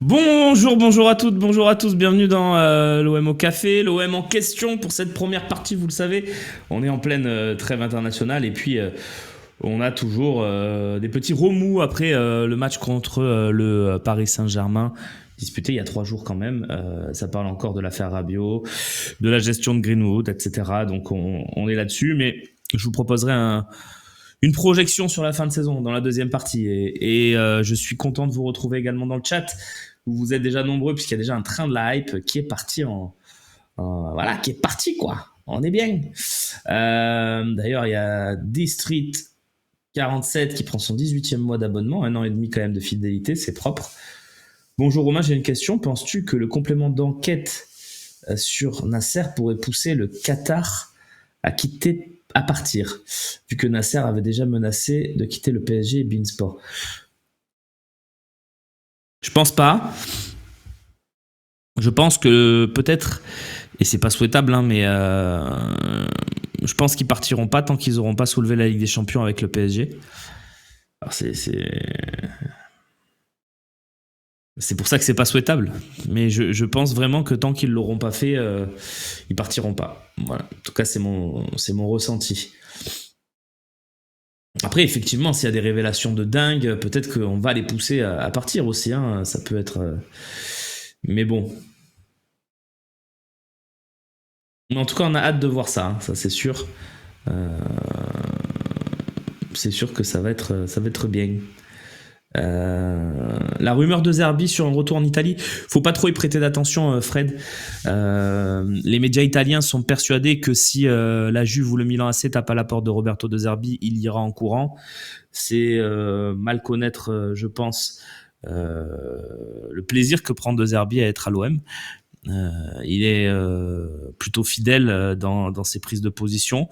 Bonjour à toutes, bonjour à tous, bienvenue dans l'OM au café, l'OM en question pour cette première partie, vous le savez, on est en pleine trêve internationale et puis on a toujours des petits remous après le match contre le Paris Saint-Germain, disputé il y a 3 jours quand même. Ça parle encore de l'affaire Rabiot, de la gestion de Greenwood, etc. Donc on est là-dessus, mais je vous proposerai une projection sur la fin de saison dans la deuxième partie. Et je suis content de vous retrouver également dans le chat où vous êtes déjà nombreux puisqu'il y a déjà un train de la hype qui est parti voilà, qui est parti quoi. On est bien. D'ailleurs, il y a District 47 qui prend son 18e mois d'abonnement, 1 an et demi quand même de fidélité, c'est propre. Bonjour Romain, j'ai une question. Penses-tu que le complément d'enquête sur Nasser pourrait pousser le Qatar à partir, vu que Nasser avait déjà menacé de quitter le PSG et beIN Sport? Je pense pas. Je pense que peut-être, et c'est pas souhaitable, hein, mais je pense qu'ils partiront pas tant qu'ils auront pas soulevé la Ligue des Champions avec le PSG. Alors c'est pour ça que c'est pas souhaitable. Mais je pense vraiment que tant qu'ils l'auront pas fait, ils partiront pas. Voilà. En tout cas, c'est mon ressenti. Après, effectivement, s'il y a des révélations de dingue, peut-être qu'on va les pousser à partir aussi. Hein. Ça peut être. Mais bon. En tout cas, on a hâte de voir ça. Hein. Ça, c'est sûr. C'est sûr que ça va être bien. La rumeur de Zerbi sur un retour en Italie, faut pas trop y prêter d'attention, Fred. Les médias italiens sont persuadés que si la Juve ou le Milan AC tape à la porte de Roberto De Zerbi, il ira en courant. C'est mal connaître, je pense, le plaisir que prend De Zerbi à être à l'OM. Il est plutôt fidèle dans ses prises de position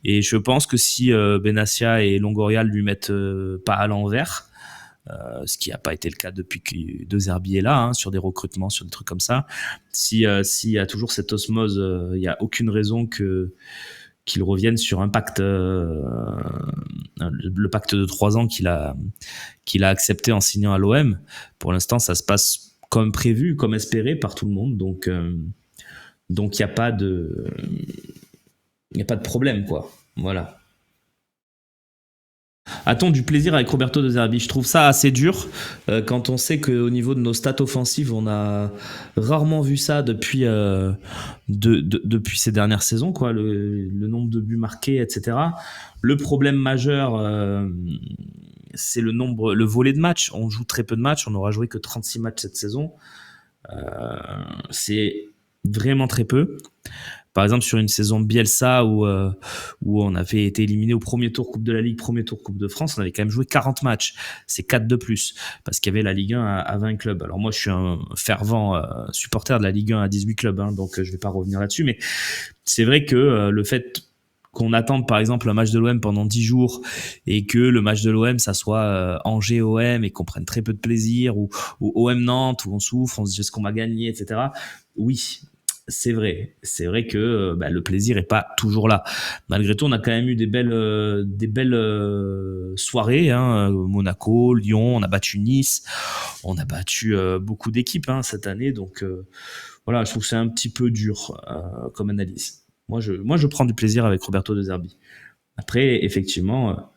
et je pense que si Benassia et Longoria lui mettent pas à l'envers, ce qui n'a pas été le cas depuis que De Zerbi est là, hein, sur des recrutements, sur des trucs comme ça. S'il y a toujours cette osmose, il n'y a aucune raison qu'il revienne sur un pacte, le pacte de 3 ans qu'il a accepté en signant à l'OM. Pour l'instant, ça se passe comme prévu, comme espéré par tout le monde. Donc il n'y a pas de problème, quoi. Voilà. A-t-on du plaisir avec Roberto De Zerbi? Je trouve ça assez dur quand on sait qu'au niveau de nos stats offensives, on a rarement vu ça depuis ces dernières saisons, quoi. Le nombre de buts marqués, etc. Le problème majeur, c'est le volet de matchs. On joue très peu de matchs. On n'aura joué que 36 matchs cette saison. C'est vraiment très peu. Par exemple, sur une saison Bielsa où on avait été éliminé au premier tour Coupe de la Ligue, premier tour Coupe de France, on avait quand même joué 40 matchs. C'est 4 de plus, parce qu'il y avait la Ligue 1 à 20 clubs. Alors moi, je suis un fervent supporter de la Ligue 1 à 18 clubs, hein, donc je vais pas revenir là-dessus, mais c'est vrai que le fait qu'on attende par exemple un match de l'OM pendant 10 jours et que le match de l'OM ça soit Angers-OM et qu'on prenne très peu de plaisir, ou OM-Nantes où on souffre, on se dit est-ce qu'on va gagner, etc. Oui, c'est vrai que le plaisir est pas toujours là. Malgré tout, on a quand même eu des belles soirées, hein. Monaco, Lyon, on a battu Nice, on a battu beaucoup d'équipes, hein, cette année. Donc voilà, je trouve que c'est un petit peu dur comme analyse. Moi, je prends du plaisir avec Roberto De Zerbi. Après, effectivement,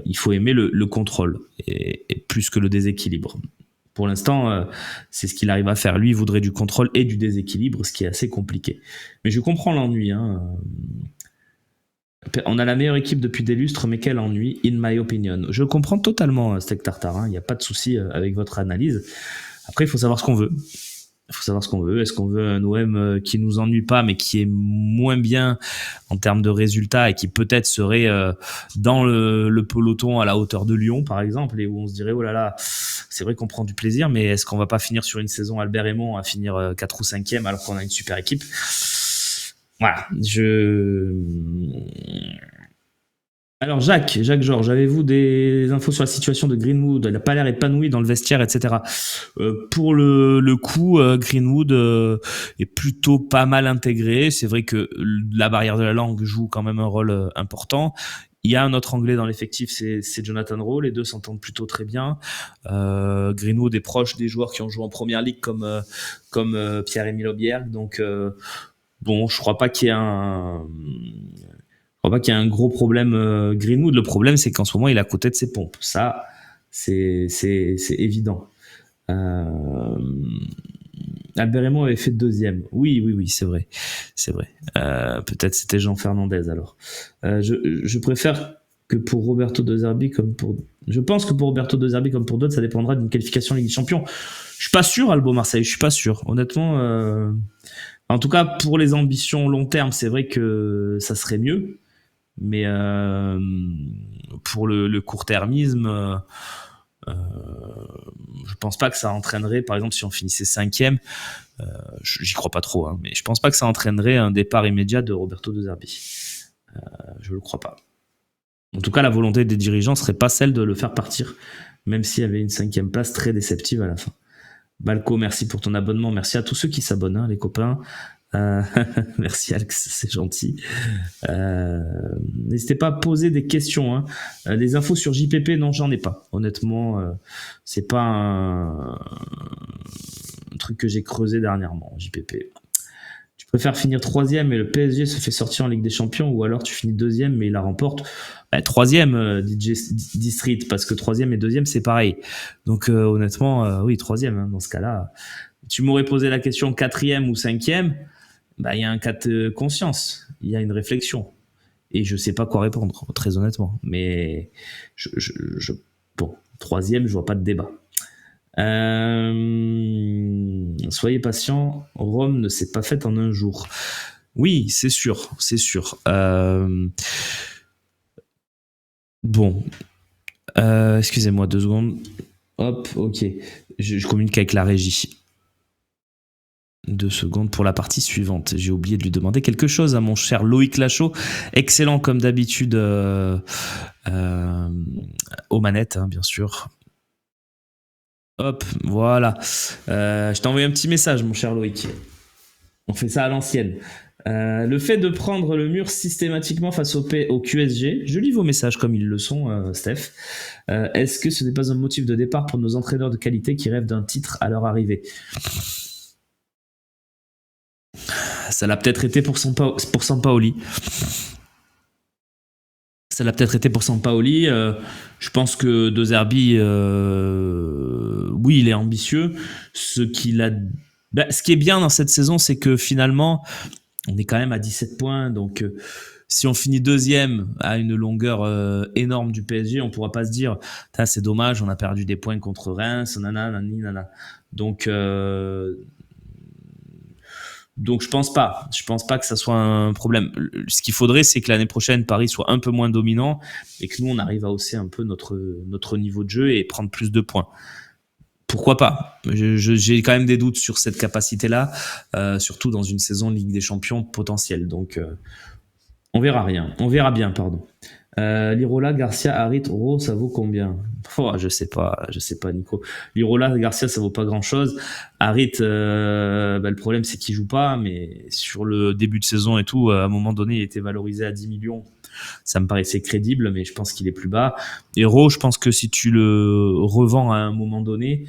il faut aimer le contrôle et plus que le déséquilibre. Pour l'instant, c'est ce qu'il arrive à faire. Lui, il voudrait du contrôle et du déséquilibre, ce qui est assez compliqué. Mais je comprends l'ennui. Hein. On a la meilleure équipe depuis des lustres, mais quel ennui, in my opinion. Je comprends totalement, Steak Tartare. Il n'y a pas de souci avec votre analyse. Après, il faut savoir ce qu'on veut. Est-ce qu'on veut un OM qui nous ennuie pas, mais qui est moins bien en termes de résultats et qui peut-être serait dans le peloton à la hauteur de Lyon, par exemple, et où on se dirait, oh là là, c'est vrai qu'on prend du plaisir, mais est-ce qu'on va pas finir sur une saison Albert Raymond à finir 4 ou 5e alors qu'on a une super équipe? Voilà. Alors Jacques Georges, avez-vous des infos sur la situation de Greenwood? Il n'a pas l'air épanoui dans le vestiaire, etc. Pour le coup, Greenwood est plutôt pas mal intégré. C'est vrai que la barrière de la langue joue quand même un rôle important. Il y a un autre Anglais dans l'effectif, c'est Jonathan Rowe. Les deux s'entendent plutôt très bien. Greenwood est proche des joueurs qui ont joué en première ligue comme Pierre-Emile Aubière. Donc bon, je crois pas qu'il y ait un gros problème Greenwood. Le problème, c'est qu'en ce moment, il est à côté de ses pompes. Ça, c'est évident. Albert Raymond avait fait deuxième. Oui, c'est vrai. Peut-être c'était Jean Fernandez alors. Je préfère que pour Roberto De Zerbi comme pour... Je pense que pour Roberto De Zerbi comme pour d'autres, ça dépendra d'une qualification en Ligue des Champions. Je suis pas sûr, Albo Marseille, je suis pas sûr. Honnêtement, en tout cas, pour les ambitions long terme, c'est vrai que ça serait mieux. Mais pour le court-termisme... je pense pas que ça entraînerait, par exemple, si on finissait 5e, j'y crois pas trop, hein, mais je pense pas que ça entraînerait un départ immédiat de Roberto De Zerbi. Je le crois pas. En tout cas, la volonté des dirigeants serait pas celle de le faire partir, même s'il y avait une 5e place très déceptive à la fin. Balco, merci pour ton abonnement. Merci à tous ceux qui s'abonnent, hein, les copains. Merci Alex, c'est gentil. N'hésitez pas à poser des questions. Hein. Des infos sur JPP, non, j'en ai pas. Honnêtement, c'est pas un truc que j'ai creusé dernièrement, JPP. Tu préfères finir 3e et le PSG se fait sortir en Ligue des Champions, ou alors tu finis 2e mais il la remporte? 3e, DJ Street, parce que 3e et 2e c'est pareil. Donc honnêtement, oui, 3e, hein, dans ce cas-là. Tu m'aurais posé la question 4e ou 5e, il y a un cas de conscience, il y a une réflexion. Et je sais pas quoi répondre, très honnêtement. Mais bon, 3e, je vois pas de débat. Soyez patient, Rome ne s'est pas faite en un jour. Oui, c'est sûr. Bon, excusez-moi 2 secondes. Hop, ok. Je communique avec la régie. 2 secondes pour la partie suivante. J'ai oublié de lui demander quelque chose à mon cher Loïc Lachaud. Excellent comme d'habitude aux manettes, hein, bien sûr. Hop, voilà. Je t'ai envoyé un petit message, mon cher Loïc. On fait ça à l'ancienne. Le fait de prendre le mur systématiquement face au QSG, je lis vos messages comme ils le sont, Steph. Est-ce que ce n'est pas un motif de départ pour nos entraîneurs de qualité qui rêvent d'un titre à leur arrivée? Ça l'a peut-être été pour Sampaoli. Je pense que De Zerbi, oui, il est ambitieux. Ce qui est bien dans cette saison, c'est que finalement, on est quand même à 17 points. Donc, si on finit 2e à une longueur énorme du PSG, on pourra pas se dire c'est dommage, on a perdu des points contre Reims, nanana. Donc je pense pas que ça soit un problème. Ce qu'il faudrait, c'est que l'année prochaine Paris soit un peu moins dominant et que nous on arrive à hausser un peu notre niveau de jeu et prendre plus de points. Pourquoi pas? J'ai quand même des doutes sur cette capacité-là, surtout dans une saison Ligue des Champions potentielle. Donc on verra bien, pardon. Lirola, Garcia, Harit, Oro, ça vaut combien? Je sais pas, Nico. Lirola, Garcia, ça vaut pas grand chose. Harit, le problème c'est qu'il joue pas, mais sur le début de saison et tout, à un moment donné, il était valorisé à 10 millions. Ça me paraissait crédible, mais je pense qu'il est plus bas. Et Ro, je pense que si tu le revends à un moment donné,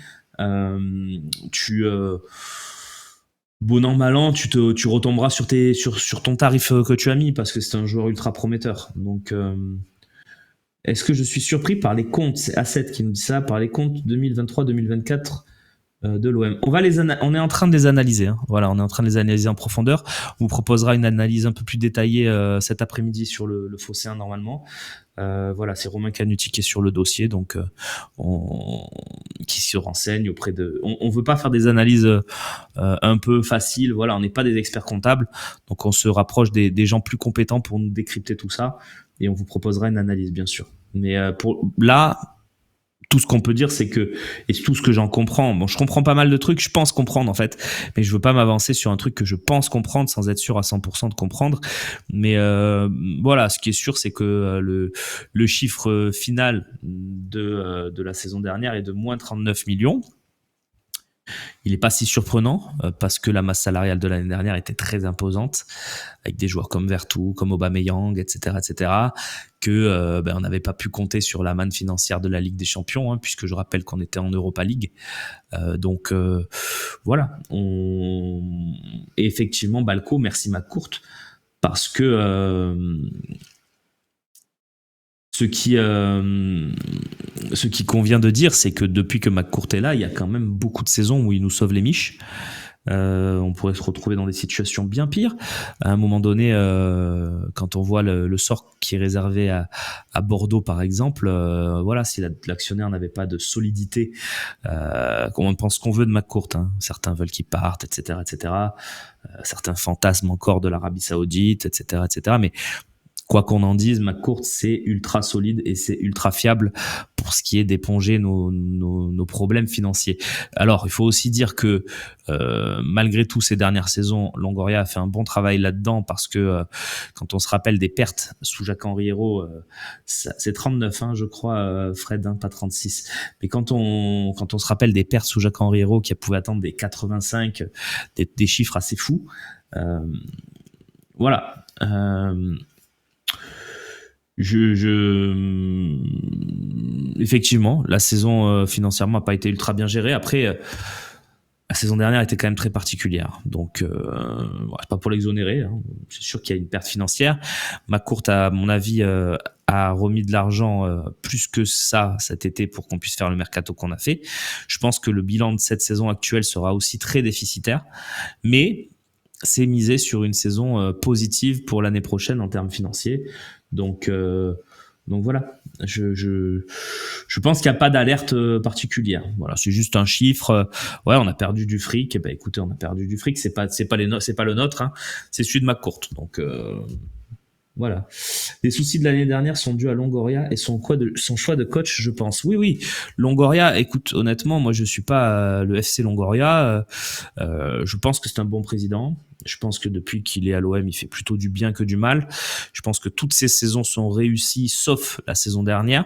bon an, mal an, tu retomberas sur ton tarif que tu as mis parce que c'est un joueur ultra prometteur. Donc, est-ce que je suis surpris par les comptes? C'est A7 qui nous dit ça, par les comptes 2023-2024 de l'OM. On est en train de les analyser. Hein. Voilà, on est en train de les analyser en profondeur. On vous proposera une analyse un peu plus détaillée cet après-midi sur le Phocéen normalement. Voilà, c'est Romain Canuti qui est sur le dossier, donc qui se renseigne auprès de. On veut pas faire des analyses un peu faciles. Voilà, on n'est pas des experts comptables, donc on se rapproche des gens plus compétents pour nous décrypter tout ça, et on vous proposera une analyse bien sûr. Mais pour là. Tout ce qu'on peut dire, c'est que, et tout ce que j'en comprends, bon, je comprends pas mal de trucs, je pense comprendre en fait, mais je veux pas m'avancer sur un truc que je pense comprendre sans être sûr à 100% de comprendre. Mais voilà, ce qui est sûr, c'est que le chiffre final de la saison dernière est de moins 39 millions. Il n'est pas si surprenant parce que la masse salariale de l'année dernière était très imposante avec des joueurs comme Vertu, comme Aubameyang, etc., que on n'avait pas pu compter sur la manne financière de la Ligue des Champions, hein, puisque je rappelle qu'on était en Europa League. Voilà. Et effectivement, Balco, merci McCourt, parce que ce qui convient de dire, c'est que depuis que McCourt est là, il y a quand même beaucoup de saisons où il nous sauve les miches. On pourrait se retrouver dans des situations bien pires. À un moment donné, quand on voit le sort qui est réservé à Bordeaux, par exemple, voilà, si l'actionnaire n'avait pas de solidité, on pense qu'on veut de McCourt, hein. Certains veulent qu'il parte, etc. Certains fantasment encore de l'Arabie Saoudite, etc. Mais quoi qu'on en dise, McCourt, c'est ultra solide et c'est ultra fiable pour ce qui est d'éponger nos problèmes financiers. Alors, il faut aussi dire que malgré tout, ces dernières saisons, Longoria a fait un bon travail là-dedans parce que quand on se rappelle des pertes sous Jacques-Henri Hérault, c'est 39, hein, je crois, Fred, hein, pas 36. Mais quand on se rappelle des pertes sous Jacques-Henri Hérault qui pouvaient atteindre des 85, des chiffres assez fous, voilà. Effectivement, la saison financièrement n'a pas été ultra bien gérée. Après, la saison dernière était quand même très particulière. Donc, c'est pas pour l'exonérer, hein. C'est sûr qu'il y a une perte financière. McCourt, à mon avis, a remis de l'argent plus que ça cet été pour qu'on puisse faire le mercato qu'on a fait. Je pense que le bilan de cette saison actuelle sera aussi très déficitaire. Mais c'est misé sur une saison positive pour l'année prochaine en termes financiers. Donc voilà, je pense qu'il n'y a pas d'alerte particulière. Voilà, c'est juste un chiffre. Ouais, on a perdu du fric. Et ben écoutez, on a perdu du fric. C'est pas le nôtre, hein. C'est celui de McCourt. Donc voilà. Les soucis de l'année dernière sont dus à Longoria et son choix de coach, je pense. Oui. Longoria, écoute, honnêtement, moi, je suis pas le FC Longoria. Je pense que c'est un bon président. Je pense que depuis qu'il est à l'OM, il fait plutôt du bien que du mal. Je pense que toutes ces saisons sont réussies, sauf la saison dernière.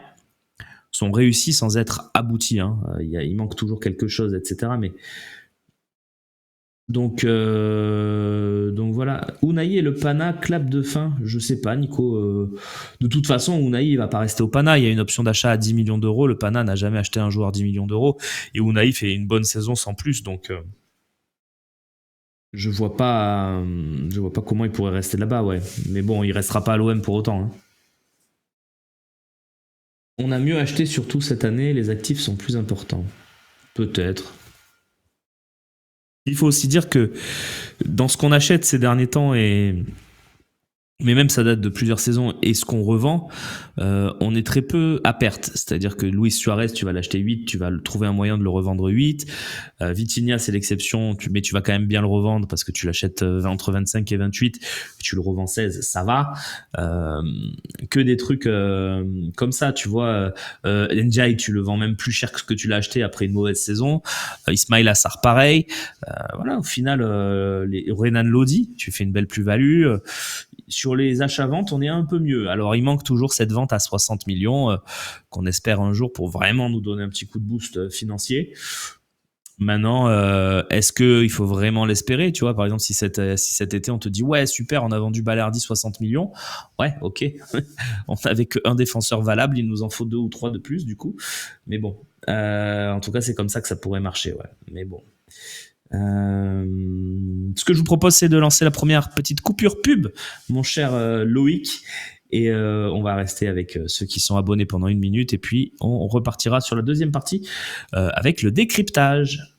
Sont réussies sans être abouties, hein. Il manque toujours quelque chose, etc. Mais donc voilà. Unai et le Pana, clap de fin. Je sais pas, Nico. De toute façon, Unai, il va pas rester au Pana. Il y a une option d'achat à 10 millions d'euros. Le Pana n'a jamais acheté un joueur 10 millions d'euros. Et Unai fait une bonne saison sans plus. Donc, je vois pas comment il pourrait rester là-bas, ouais. Mais bon, il restera pas à l'OM pour autant, hein. On a mieux acheté surtout cette année. Les actifs sont plus importants. Peut-être. Il faut aussi dire que dans ce qu'on achète ces derniers temps mais même ça date de plusieurs saisons et ce qu'on revend, on est très peu à perte. C'est-à-dire que Luis Suarez, tu vas l'acheter 8, tu vas trouver un moyen de le revendre 8. Vitinha, c'est l'exception, mais tu vas quand même bien le revendre parce que tu l'achètes entre 25 et 28, tu le revends 16, ça va. Que des trucs comme ça, tu vois. Ndiaye, tu le vends même plus cher que ce que tu l'as acheté après une mauvaise saison. Ismail Assar, pareil. Voilà, au final, Renan Lodi, tu fais une belle plus-value. Sur les achats-ventes, on est un peu mieux. Alors, il manque toujours cette vente à 60 millions qu'on espère un jour pour vraiment nous donner un petit coup de boost financier. Maintenant, est-ce qu'il faut vraiment l'espérer? Tu vois, par exemple, si cet été, on te dit « Ouais, super, on a vendu Balerdi 60 millions. » Ouais, ok. On n'avait qu'un défenseur valable, il nous en faut 2 ou 3 de plus, du coup. Mais bon, en tout cas, c'est comme ça que ça pourrait marcher, ouais. Mais bon. Ce que je vous propose, c'est de lancer la première petite coupure pub, mon cher Loïc. Et on va rester avec ceux qui sont abonnés pendant 1 minute. Et puis, on repartira sur la deuxième partie avec le décryptage.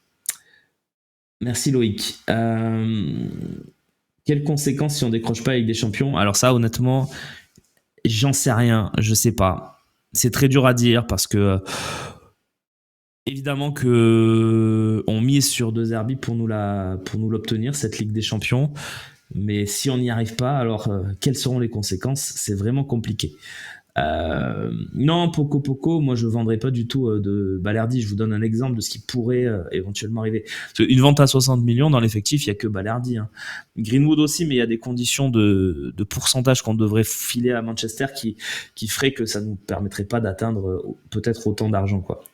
Merci Loïc. Quelles conséquences si on décroche pas avec des champions? Alors ça, honnêtement, j'en sais rien. Je sais pas. C'est très dur à dire parce que... évidemment que on mise sur De Zerbi pour nous l'obtenir, cette Ligue des Champions. Mais si on n'y arrive pas, alors quelles seront les conséquences? C'est vraiment compliqué. Non, Poco, moi je vendrais pas du tout de Balerdi. Je vous donne un exemple de ce qui pourrait éventuellement arriver. Une vente à 60 millions dans l'effectif, il y a que Balerdi, hein. Greenwood aussi, mais il y a des conditions de pourcentage qu'on devrait filer à Manchester qui ferait que ça nous permettrait pas d'atteindre peut-être autant d'argent, quoi.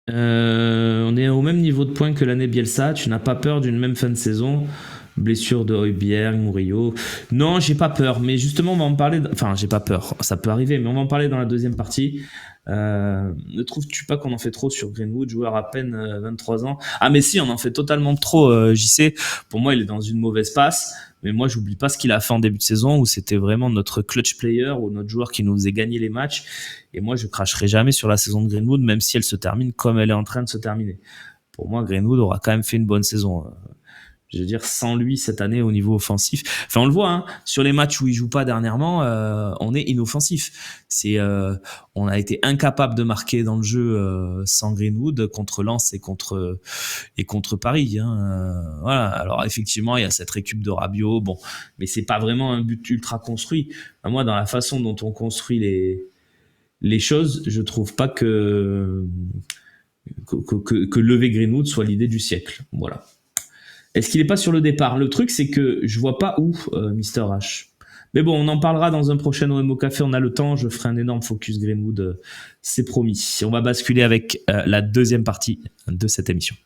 On est au même niveau de points que l'année Bielsa. Tu n'as pas peur d'une même fin de saison? Blessure de Højbjerg, Murillo. Non, j'ai pas peur. Mais justement, on va en parler. Enfin, j'ai pas peur. Ça peut arriver, mais on va en parler dans la deuxième partie. Ne trouves-tu pas qu'on en fait trop sur Greenwood, joueur à peine 23 ans? Ah, mais si, on en fait totalement trop, JC. Pour moi, il est dans une mauvaise passe. Mais moi, j'oublie pas ce qu'il a fait en début de saison où c'était vraiment notre clutch player ou notre joueur qui nous faisait gagner les matchs. Et moi, je cracherai jamais sur la saison de Greenwood, même si elle se termine comme elle est en train de se terminer. Pour moi, Greenwood aura quand même fait une bonne saison. Je veux dire, sans lui cette année au niveau offensif. Enfin, on le voit, hein, sur les matchs où il joue pas dernièrement, on est inoffensif. On a été incapable de marquer dans le jeu sans Greenwood contre Lens et contre Paris. Hein. Voilà. Alors effectivement, il y a cette récup de Rabiot, bon, mais c'est pas vraiment un but ultra construit. Enfin, moi, dans la façon dont on construit les choses, je trouve pas que lever Greenwood soit l'idée du siècle. Voilà. Est-ce qu'il n'est pas sur le départ? Le truc, c'est que je vois pas où Mister H. Mais bon, on en parlera dans un prochain OMO Café. On a le temps. Je ferai un énorme focus Greenwood. C'est promis. On va basculer avec la deuxième partie de cette émission.